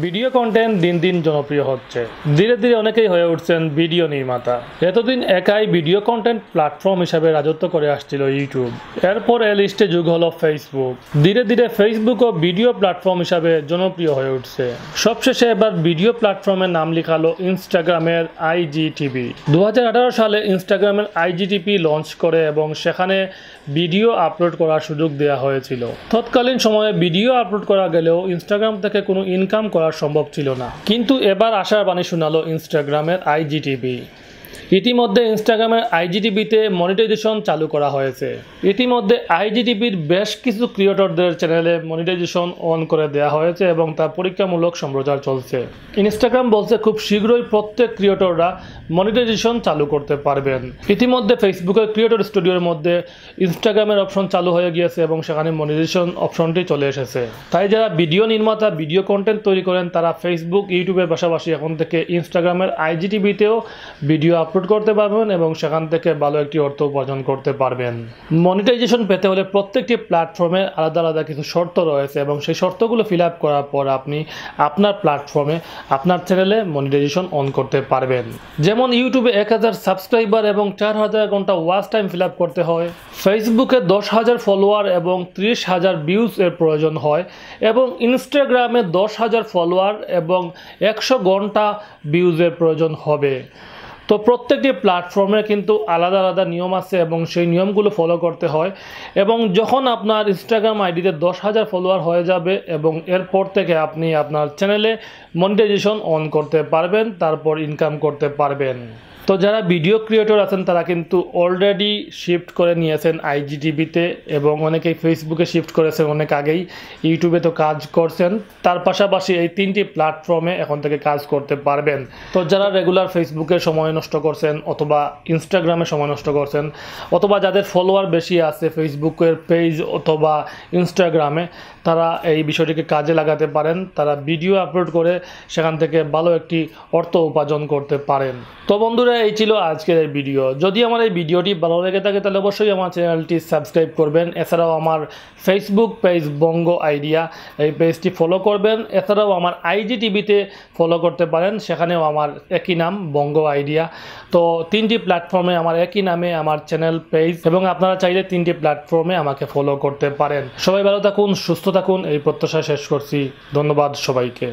Video content দিন দিন জনপ্রিয় হচ্ছে। ধীরে ধীরে অনেকেই হয়ে উঠছেন ভিডিও নির্মাতা। এতদিন একাই ভিডিও কন্টেন্ট প্ল্যাটফর্ম হিসাবে রাজত্ব করে আসছিল ইউটিউব। এরপর এই লিস্টে যুগ হলো ফেসবুক। ধীরে ধীরে ফেসবুকও ভিডিও প্ল্যাটফর্ম হিসাবে জনপ্রিয় হয়ে উঠছে। সবশেষে এবার ভিডিও প্ল্যাটফর্মের নাম লেখালো ইনস্টাগ্রামের IGTV। 2018 সালে ইনস্টাগ্রামের IGTV লঞ্চ করে এবং সেখানে ভিডিও আপলোড করার সুযোগ দেওয়া হয়েছিল। তৎকালীন সময়ে ভিডিও আপলোড করা গেলেও ইনস্টাগ্রাম থেকে কোনো ইনকাম করা সম্ভব ছিল না, কিন্তু এবার আশার বাণী শোনালো ইনস্টাগ্রামের IGTV। ইতিমধ্যে ইনস্টাগ্রামের IGTVতে মনিটাইজেশন চালু করা হয়েছে। ইতিমধ্যে IGTVর বেশ কিছু ক্রিয়েটরদের চ্যানেলে মনিটাইজেশন অন করে দেওয়া হয়েছে এবং তা পরীক্ষামূলক সম্প্রচার চলছে। ইনস্টাগ্রাম বলছে খুব শীঘ্রই প্রত্যেক ক্রিয়েটররা মনিটাইজেশন চালু করতে পারবেন। ইতিমধ্যে ফেসবুকের ক্রিয়েটর স্টুডিওর মধ্যে ইনস্টাগ্রামের অপশন চালু হয়ে গিয়েছে এবং সেখানে মনিটাইজেশন অপশনটি চলে এসেছে। তাই যারা ভিডিও নির্মাতা, ভিডিও কন্টেন্ট তৈরি করেন, তারা ফেসবুক, ইউটিউবের পাশাপাশি এখন থেকে ইনস্টাগ্রামের IGTVতেও ভিডিও আপলোড করতে পারবেন এবং সেখান থেকে ভালো একটি অর্থ উপার্জন করতে পারবেন। মনিটাইজেশন পেতে হলে প্রত্যেকটি প্ল্যাটফর্মে আলাদা আলাদা কিছু শর্ত রয়েছে এবং সেই শর্তগুলো ফিল আপ করার পর আপনি আপনার প্ল্যাটফর্মে, আপনার চ্যানেলে মনিটাইজেশন অন করতে পারবেন। যেমন ইউটিউবে 1000 সাবস্ক্রাইবার এবং 4000 ঘন্টা ওয়াচ টাইম ফিল আপ করতে হয়। ফেসবুকে 10,000 ফলোয়ার এবং 30,000 ভিউজ এর প্রয়োজন হয় এবং ইনস্টাগ্রামে 10,000 ফলোয়ার এবং 100 ঘন্টা ভিউজের প্রয়োজন হবে। তো প্রত্যেকটি প্ল্যাটফর্মে কিন্তু আলাদা আলাদা নিয়ম আছে এবং সেই নিয়মগুলো ফলো করতে হয়। এবং যখন আপনার ইনস্টাগ্রাম আইডিতে 10,000 ফলোয়ার হয়ে যাবে এবং এরপর থেকে আপনি আপনার চ্যানেলে মনিটাইজেশন অন করতে পারবেন, তারপর ইনকাম করতে পারবেন। তো যারা ভিডিও ক্রিয়েটর আছেন তারা কিন্তু অলরেডি শিফট করে নিয়েছেন IGTVতে এবং অনেকেই ফেসবুকে শিফট করেছেন অনেক আগেই। ইউটিউবে তো কাজ করছেন, তার পাশাপাশি এই 3টি প্ল্যাটফর্মে এখন থেকে কাজ করতে পারবেন। তো যারা রেগুলার ফেসবুকে সময় নষ্ট করছেন অথবা ইনস্টাগ্রামে সময় নষ্ট করছেন অথবা যাদের ফলোয়ার বেশি আছে ফেসবুকের পেজ অথবা ইনস্টাগ্রামে, তারা এই বিষয়টিকে কাজে লাগাতে পারেন। তারা ভিডিও আপলোড করে সেখান থেকে ভালো একটি অর্থ উপার্জন করতে পারেন। তো বন্ধুরা, এই ছিল আজকের এই ভিডিও। যদি আমার এই ভিডিওটি ভালো লেগে থাকে তাহলে অবশ্যই আমার চ্যানেলটি সাবস্ক্রাইব করবেন। এছাড়াও আমার ফেসবুক পেজ বঙ্গ আইডিয়া, এই পেজটি ফলো করবেন। এছাড়াও আমার IGTVতে ফলো করতে পারেন, সেখানেও আমার একই নাম বঙ্গ আইডিয়া। তো 3টি প্ল্যাটফর্মে আমার একই নামে আমার চ্যানেল, পেজ, এবং আপনারা চাইলে 3টি প্ল্যাটফর্মে আমাকে ফলো করতে পারেন। সবাই ভালো থাকুন, সুস্থ থাকুন, এই প্রত্যাশা শেষ করছি। ধন্যবাদ সবাইকে।